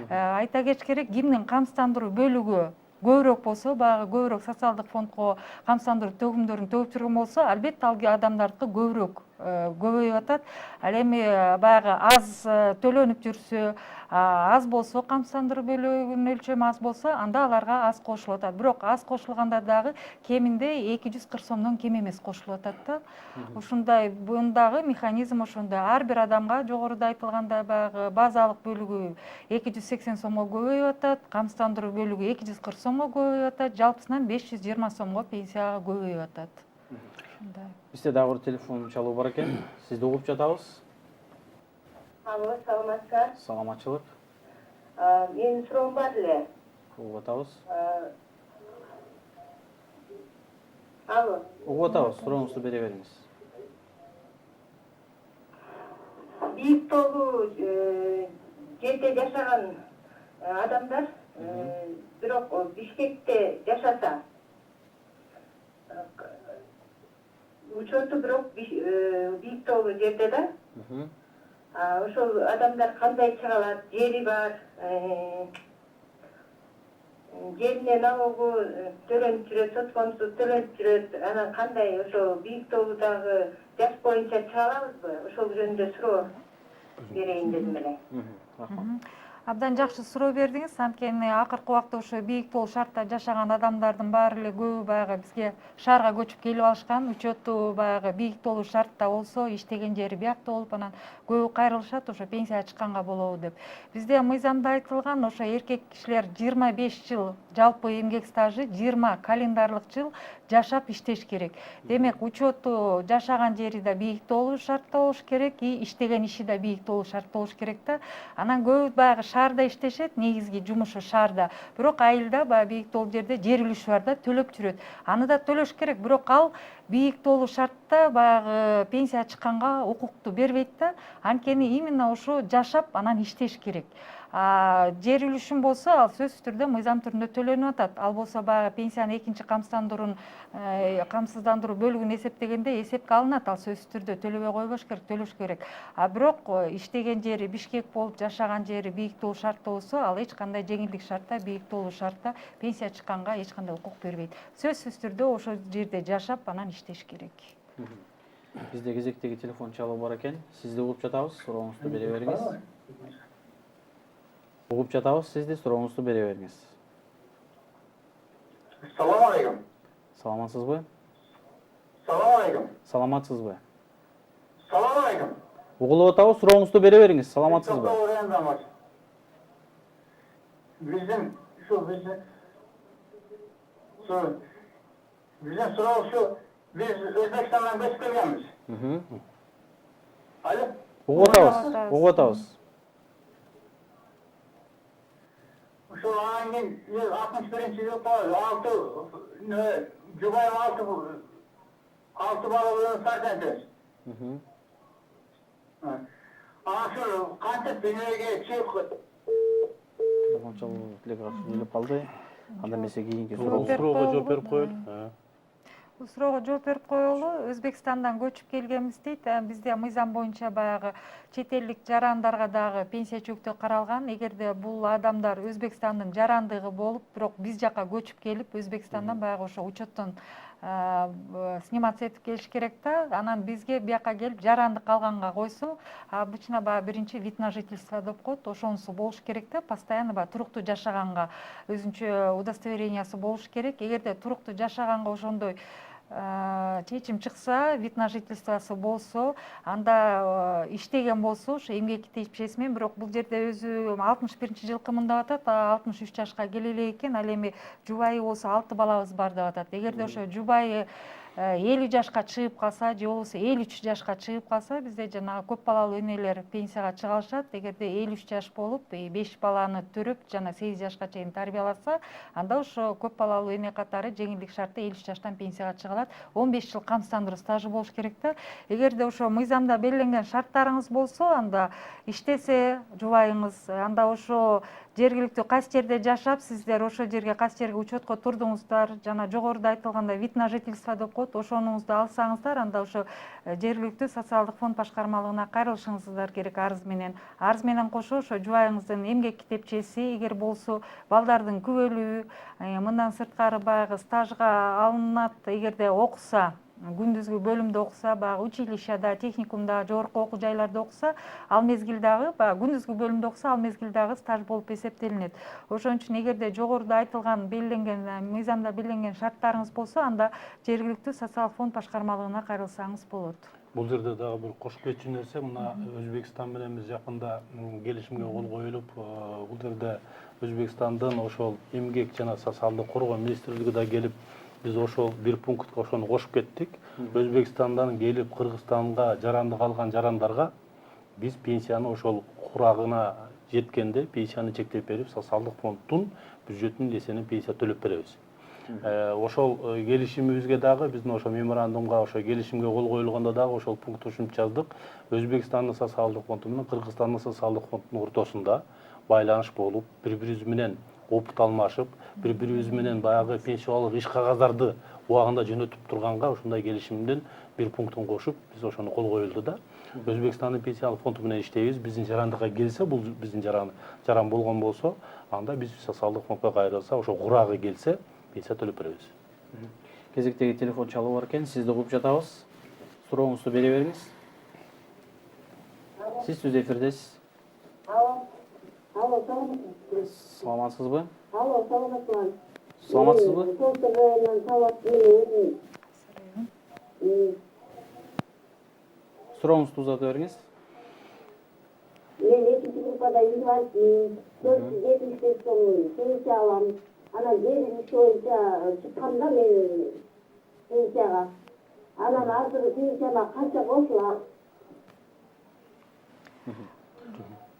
Айта кетиш керек, кимдин камсыздандыруу бөлүгү көбүрөөк болсо, баягы көбүрөөк социалдык фондко камсыздандыруу төгүмдөрүн төгүп жүргөн болсо, албетте ал адамдардыкы көбүрөөк көбөйүп атат. Ал эми баягы аз төлөнүп жүрсө, аз болсо камсыздандыруу бөлүгүнүн өлчөмү аз болсо, анда аларга аз кошулуп атат. Бирок аз кошулганда дагы кеминде 240 сомдон кем эмес кошулуп атат да. Ушундай бундагы механизм ошондой. Ар бир адамга жогоруда айтылгандай баягы базалык бөлүгү 280 сомго көбөйүп атат, камсыздандыруу бөлүгү 240 сомго көбөйүп атат, жалпысынан 520 сомго пенсияга көбөйүп атат. Бизде дагы бир телефон чалуу бар экен. Сизди угуп жатабыз. Алло, саламатсызбы? Саламатчылык. Менин суроом бар эле. Угуп атабыз. Алло. Угуп атабыз, сурооңузду бере бериңиз. Бийик тоолуу жерде жашаган адамдар, бирок Бишкекте жашаса, учету бирок бийик тоолуу жерде да. Ошол адамдар кандай чыга алат? Жери бар, жерине налогу төлөнүп жүрөт, соцфондсу төлөнүп жүрөт. Анан кандай ошо бийик тоолуудагы жаш боюнча чыга алабызбы? Ошол жөнүндө суроо берейин дедим эле. Абдан жакшы суроо бердиңиз. Анткени акыркы убакта ошо бийик болуу шартта жашаган адамдардын баары эле көбү баягы бизге шаарга көчүп келип алышкан. Учету баягы бийик болуу шартта болсо, иштеген жери биякта болуп, анан көбү кайрылышат ошо пенсияга чыкканга болобу деп. Бизде мыйзамда айтылган ошо эркек кишилер 25 жыл жалпы эмгек стажы, 20 календарлык жыл жашап иштеш керек. Демек, учету жашаган жери да бийикте болуу шартта болуш керек, иштеген иши да бийикте болуу шартта болуш керек да. Анан көбү баягы шаарда иштешет, негизги жумушу шаарда. Бирок айылда баягы бийикте болуп жерде жер үлүшү бар да, төлөп жүрөт. Аны да төлөш керек, бирок ал бийикте болуу шартта баягы пенсияга чыкканга укукту бербейт да. Анткени именно ошо жашап анан иштеш керек. Жер үлүшүн болсо, ал сөзсүз түрдө мыйзам түрүндө төлөнүп атат. Ал болсо баягы пенсиянын экинчи камсыздандыруу бөлүгүн эсептегенде эсепке алынат. Ал сөзсүз түрдө төлөбөй койбош керек, төлөш керек. Бирок иштеген жери Бишкек болуп, жашаган жери бийикте болуу шартта болсо, ал эч кандай жеңилдик шартта, бийикте болуу шартта пенсияга чыкканга эч кандай укук бербейт. Сөзсүз түрдө ошол жерде жашап анан иштеш керек. Бизде кезектеги телефон чалуу бар экен. Сизди угуп жатабыз, сурооңузду бере бериңиз. Угуп жатабыз сизди, сурооңузду бере бериңиз. Салам алейкум. Саламатсызбы? Салам алейкум. Саламатсызбы? Салам алейкум. Угулуп атабыз, сурооңузду бере бериңиз. Саламатсызбы? Биздин суроо ушу, биз Өзбекстандан көчүп келгенбиз. Алло. Угуп атабыз, угуп атабыз. Ошол анан кийин 61-жылы болду. Жубайым 6 бала менен стартентебиз. Анан ошо кантип дүйнөгө чыгып Телефон чалуу тилек каршы келип калды. Анда эмесе кийинки Суроого жооп берип коелу. Бул суроого жооп берип коелу. Өзбекстандан көчүп келгенбиз дейт. Бизде мыйзам боюнча баягы чет элдик жарандарга дагы пенсия чөктөө каралган. Эгерде бул адамдар Өзбекстандын жарандыгы болуп, бирок биз жака көчүп келип, Өзбекстандан баягы ошо учеттон сниматься этип келиш керек да. Анан бизге бияка келип жарандык алганга койсо, обычно баягы биринчи вид на жительство деп коет. Ошонусу болуш керек да. Постоянно баягы туруктуу жашаганга өзүнчө удостоверениясы болуш керек. Эгерде туруктуу жашаганга ошондой чечим чыкса, вид на жительствосы болсо, анда иштеген болсо, ошо эмгек китепчеси менен, бирок бул жерде өзү 61-жылкы мындап атат, 63 жашка келе элек экен. Ал эми жубайы болсо 6 балабыз бар деп атат. Эгерде ошо жубайы 50 жашка чыгып калса, же болбосо 53 жашка чыгып калса, бизде жанагы көп балалуу энелер пенсияга чыга алышат. Эгерде 53 жаш болуп, 5 баланы төрөп, жана 8 жашка чейин тарбияласа, анда ошо көп балалуу эне катары жеңилдик шартта 53 жаштан пенсияга чыга алат. 15 жыл камсыздандыруу стажы болуш керек да. Эгерде ошо мыйзамда белгиленген шарттарыңыз болсо, анда иштесе жубайыңыз, анда ошо жергиликтүү кайсы жерде жашап, сиздер ошол жерге кайсы жерге учетко турдуңуздар, жана жогоруда айтылгандай вид на жительство деп коет, ошонуңузду алсаңыздар, анда ошо жергиликтүү социалдык фонд башкармалыгына кайрылышыңыздар керек арыз менен. Арыз менен кошо ошо жубайыңыздын эмгек китепчеси, эгер болсо балдардын күбөлүгү, мындан сырткары баягы стажга алынат, эгерде окуса, күндүзгү бөлүмдө окуса, баягы училищада, техникумда, жогорку окуу жайларда окуса, ал мезгил дагы баягы күндүзгү бөлүмдө окуса, ал мезгил дагы стаж болуп эсептелинет. Ошон үчүн эгерде жогоруда айтылган белгиленген мыйзамда белгиленген шарттарыңыз болсо, анда жергиликтүү социалдык фонд башкармалыгына кайрылсаңыз болот. Бул жерде дагы бир кошуп кетчү нерсе, мына Өзбекстан менен биз жакында келишимге кол коюлуп, бул жерде Өзбекстандын ошол эмгек жана социалдык коргоо министрлиги да келип, биз ошол бир пунктка ошону кошуп кеттик. Өзбекстандан келип Кыргызстанга жарандык алган жарандарга биз пенсияны ошол курагына жеткенде пенсияны чектеп берип, социалдык фонддун бюджетинин эсебинен пенсия төлөп беребиз. Ошол келишимибизге дагы биздин ошо меморандумга, ошо келишимге кол коюлганда дагы ошол пункт ушинтип жаздык. Өзбекстандын социалдык фонду менен Кыргызстандын социалдык фондунун ортосунда байланыш болуп, бири-бирибиз менен опыт алмашып, бири-бирибиз менен баягы пенсиялык иш кагаздарды убагында жөнөтүп турганга ушундай келишимдин бир пунктун кошуп, биз ошону кол коюлду да. Өзбекстандын пенсиялык фонду менен иштейбиз. Биздин жарандыкка келсе, бул биздин жаран болгон болсо, анда биз социалдык фондко кайрылса, ошо курагы келсе, пенсия төлөп беребиз. Кезектеги телефон чалуу бар экен. Сизди угуп жатабыз. Сурооңузду бере бериңиз. Сиз түз эфирдесиз. Алло. Алло, саламатсызбы? Саламатсызбы? Алло, саламатсызбы? Саламатсызбы? Солтыр районунан Талап менен өзүм Сурооңузду узата бериңиз. мен экинчи группада инвалидмин. 475 сом пенсия алам. Анан жер иш боюнча чыкканда мен пенсияга. Анан азыр пенсияма канча кошулат?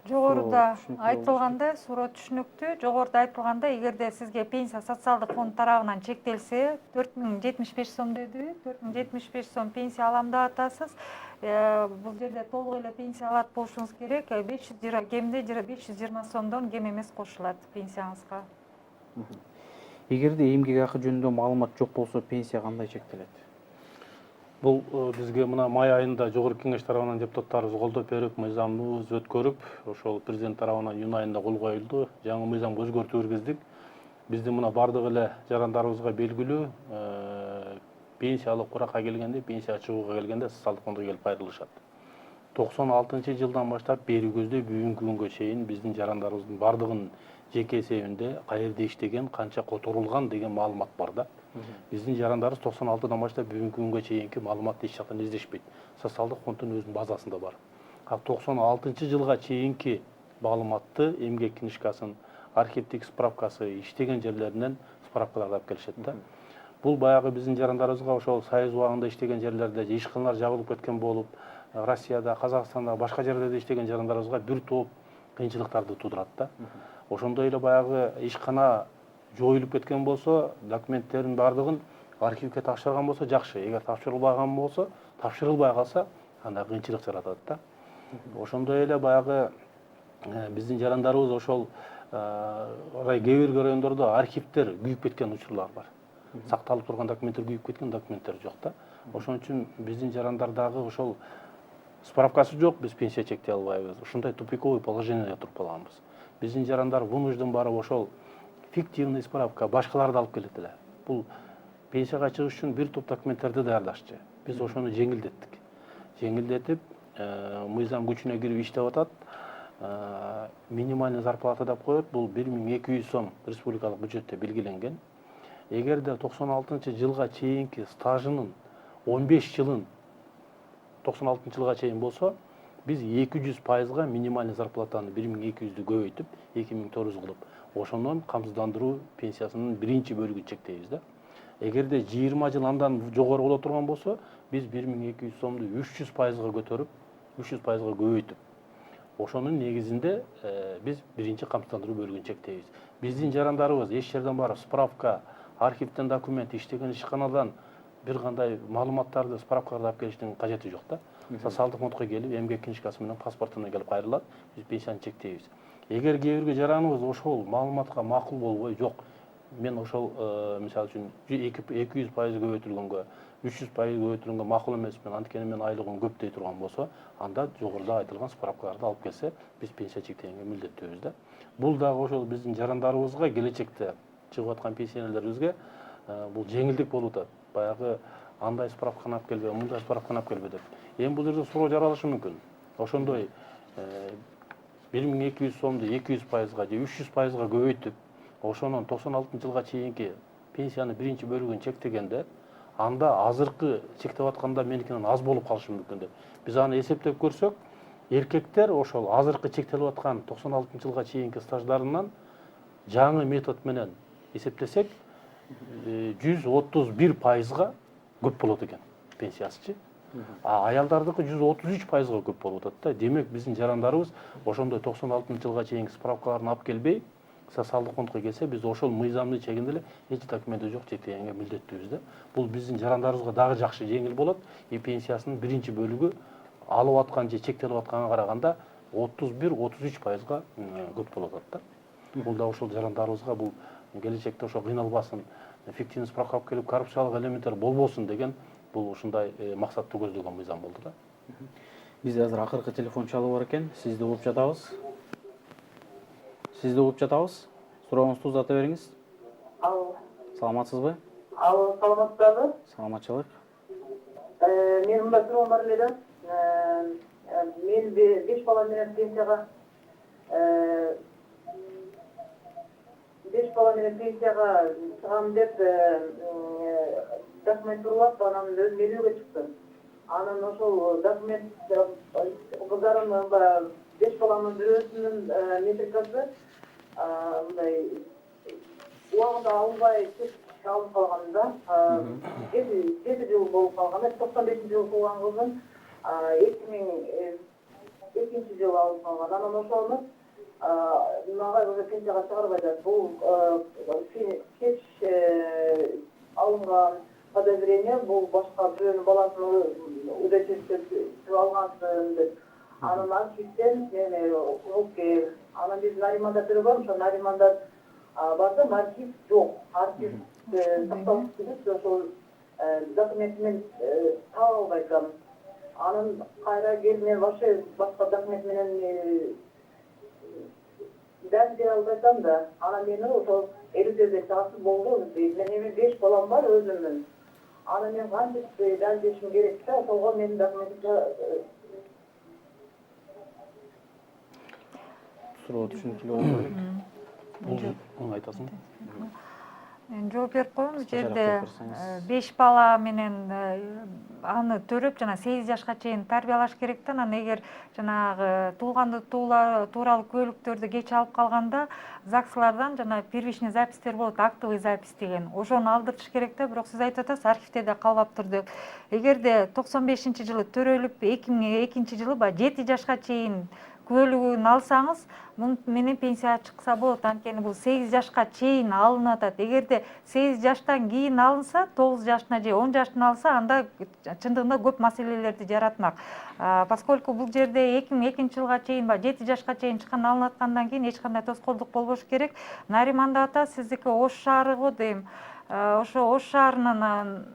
Жогоруда Түшүнүктүү айтылгандай, суроо түшүнүктүү. Жогоруда айтылгандай, эгерде сизге пенсия социалдык фонд тарабынан чектелсе, 4075 сом дедиби? 4075 сом пенсия алам деп атасыз. Бул жерде толук эле пенсия алат болушуңуз керек. 520 кеминде 520 сомдон кем эмес кошулат пенсияңызга. Эгерде эмгек акы жөнүндө маалымат жок болсо, пенсия кандай чектелет? Бул бизге мына май айында жогорку кеңеш тарабынан депутаттарыбыз колдоо берип, мыйзамыбыз өткөрүп, ошол президент тарабынан июнь айында кол коюлду. Жаңы мыйзамга өзгөртүү киргиздик. Биздин мына бардык эле жарандарыбызга белгилүү, пенсиялык куракка келгенде, пенсия чыгууга келгенде социалдык фондго келип кайрылышат. 96-жылдан баштап бери көздөй бүгүнкү күнгө чейин биздин жарандарыбыздын бардыгынын жеке эсебинде каерде иштеген, канча которулган деген маалымат бар да. Биздин жарандарыбыз 96-дан баштап бүгүнкү күнгө чейинки маалыматты эч жактан издешпейт. Социалдык фонддун өзүнүн базасында бар. 96-жылга чейинки маалыматты эмгек книжкасын, архивдик справкасы иштеген жерлеринен справкаларды алып келишет да. Бул баягы биздин жарандарыбызга ошол союз убагында иштеген жерлерде ишканалар жабылып кеткен болуп, Россияда, Казакстанда, башка жерлерде иштеген жарандарыбызга бир топ кыйынчылыктарды туудурат да. Ошондой эле баягы ишкана жоюлуп кеткен болсо, документтердин бардыгын архивге тапшырган болсо жакшы. Эгер тапшырылбаган болсо, тапшырылбай калса, анда кыйынчылык жаратат да. Ошондой эле баягы биздин жарандарыбыз ошол кээ бир райондордо архивдер күйүп кеткен учурлар бар. Сакталып турган документтер күйүп кеткен, документтер жок да. Ошон үчүн биздин жарандардагы ошол справкасы жок, биз пенсия чектей албайбыз. Ушундай тупиковый положенияда туруп калганбыз. Биздин жарандар вынужден барып ошол фиктивный справка башкаларды алып келет эле. Бул пенсияга чыгыш үчүн бир топ документтерди даярдашчы. Биз ошону жеңилдеттик. Жеңилдетип, мыйзам күчүнө кирип иштеп атат. Минимальный зарплата деп коет. Бул 1200 сом республикалык бюджетте белгиленген. Эгерде 96-жылга чейинки стажынын 15 жылын 96-жылга чейин болсо, биз 200%га минимальный зарплатаны 1200ді көбөйтүп, 2400 кылып, ошондон камсыздандыруу пенсиясынын биринчи бөлүгүн чектейбиз да. Эгерде 20 жыл андан жогору боло турган болсо, биз 1200 сомду 300%га көтөрүп, 300%га көбөйтүп, ошонун негизинде биз биринчи камсыздандыруу бөлүгүн чектейбиз. Биздин жарандарыбыз эч жерден барып справка, архивден документ, иштеген ишканадан бир кандай маалыматтарды, справкаларды алып келиштин кажети жок да. Социалдык фондко келип, эмгек книжкасы менен паспортуна келип кайрылат, биз пенсияны чектейбиз. Эгер кээ бирге жараныбыз ошол маалыматка макул болбой, жок, мен ошол мисалы үчүн 200% көбөйтүлгөнгө, 300% көбөйтүлгөнгө макул эмесмин, анткени мен айлыгым көп дей турган болсо, анда жогоруда айтылган справкаларды алып келсе, биз пенсия чектегенге милдеттүүбүз да. Бул дагы ошол биздин жарандарыбызга, келечекте чыгып аткан пенсионерлерибизге бул жеңилдик болуп атат. Баягы андай справканы алып келбе, мындай справканы алып келбе деп. Эми бул жерде суроо жаралышы мүмкүн. Ошондой 1200 сомду 200%га же 300%га көбөйтүп, ошонун 96-жылга чейинки пенсияны биринчи бөлүгүн чектегенде, анда азыркы чектеп атканда меникинен аз болуп калышы мүмкүн деп. Биз аны эсептеп көрсөк, эркектер ошол азыркы чектелип аткан 96-жылга чейинки стаждарынан жаңы метод менен эсептесек, 131%га көп болот экен пенсиясычы. Аялдардыкы 133%га көп болуп атат да. Демек биздин жарандарыбыз ошондой 96-жылга чейинки справкаларын алып келбей, социалдык фондко келсе, биз ошол мыйзамдын чегинде эле эч документи жок чектегенге милдеттүүбүз да. Бул биздин жарандарыбызга дагы жакшы, жеңил болот. Пенсиясынын биринчи бөлүгү алып аткан же чектелип атканга караганда 31-33%га көп болуп атат да. Бул да ошол жарандарыбызга бул келечекте ошо кыйналбасын, фиктивный справка алып келип коррупциялык элементтер болбосун деген бул ушундай максатты көздөгөн мыйзам болду да. Бизде азыр акыркы телефон чалуу бар экен. Сизди угуп жатабыз. Сизди угуп жатабыз. Сурооңузду узата бериңиз. Алло. Саламатсызбы? Алло, саламатсызбы? Саламатчылык. Менин мындай суроом бар эле да. Мен 5 бала менен пенсияга бала менен пенсияга чыгам деп документ урлап анан өзүм элүүгө чыктым. Анан ошол документ кыздарым 5 баланын бирөөсүнүн метрикасы мындай убагында алынбай алып калганда 7 жыл болуп калганда 95-жылы туулган кызым 2002 жылы алып калган. Анан ошону мага уже пенсияга чыгарбай атат. Бул кеч алынган подозрение, бул башка бирөөнүн баласын удачестве алгансың деп. Анан архивден мени угуп кел. Анан биз Нариманда төрөгөн, ошо Нариманда бардым, архив жок. Архив сакталып кетип, ошол документ мен таба албай атам. Анан кайра келип мен вообще башка документ менен дәл бере албай атам да. Анан мени ошол 50 часы болду. Мен эми 5 балам бар өзүмдүн. Анан мен кантип дәл беришим керек да, ошого менин документимди суроо түшүнүктүү болду элек. Бул айтасың. Жооп берип коебуз. Кыскачараак Жерде жооп берсеңиз. 5 бала менен аны төрөп жана 8 жашка чейин тарбиялаш керек да. Анан эгер жанагы туулганды тууралуу күбөлүктөрдү кеч алып калганда ЗАГСлардан жана первичный запистер болот, актовый запись деген. Ошону алдыртыш керек да, бирок сиз айтып атасыз, архивде да калбаптыр деп. Эгерде 95-жылы төрөлүп 2002 жылы 7 жашка чейин күбөлүгүн алсаңыз, муну менен пенсияга чыкса болот. Анткени бул 8 жашка чейин алынып атат. Эгерде 8 жаштан кийин алынса, 9 жашына же 10 жашына алса, анда чындыгында көп маселелерди жаратмак. Поскольку бул жерде 2002-жылга чейин 7 жашка чейин чыккан алынып аткандан кийин эч кандай тоскоолдук болбош керек. Нариманда ата сиздики Ош шаары го дейм. Ошо Ош шаарынын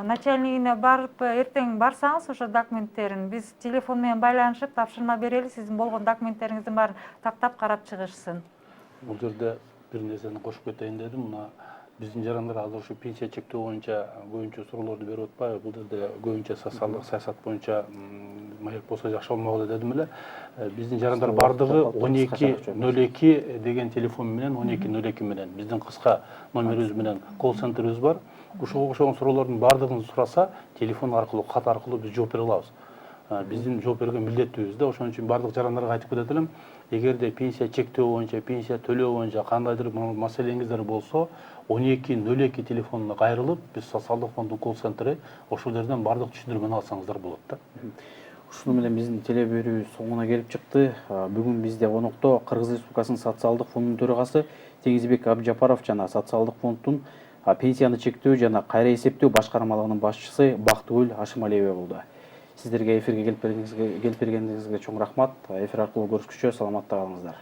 начальнигине барып эртең барсаңыз ошо документтерин биз телефон менен байланышып тапшырма берели, сиздин болгон документтериңиздин баарын тактап карап чыгышсын. Бул жерде бир нерсени кошуп кетейин дедим. Мына биздин жарандар азыр ушу пенсия чектөө боюнча көбүнчө суроолорду берип атпайбы? Бул жерде көбүнчө социалдык саясат боюнча маек болсо жакшы болмок эле дедим эле. Биздин жарандар бардыгы 1202 деген телефон менен 1202 менен биздин кыска номерибиз менен колл центрибиз бар. Ушуга окшогон суроолордун бардыгын сураса, телефон аркылуу, кат аркылуу биз жооп бере алабыз. Биздин жооп берген милдеттүүбүз да. Ошон үчүн бардык жарандарга айтып кетет элем. Эгерде пенсия чектөө боюнча, пенсия төлөө боюнча кандайдыр маселеңиздер болсо, 1202 телефонуна кайрылып, биз социалдык фонддун колл центри ошол жерден бардык түшүндүрмөнү алсаңыздар болот да. Ушуну менен биздин теле берүүбүз соңуна келип чыкты. Бүгүн бизде конокто Кыргыз Республикасынын социалдык фондунун төрагасы Теңизбек Абжапаров жана социалдык фонддун пенсияны чектөө жана кайра эсептөө башкармалыгынын башчысы Бактыгүл Ашымалиева болду. Сиздерге эфирге келип бергениңизге чоң рахмат. Эфир аркылуу көрүшкүчө саламатта калыңыздар.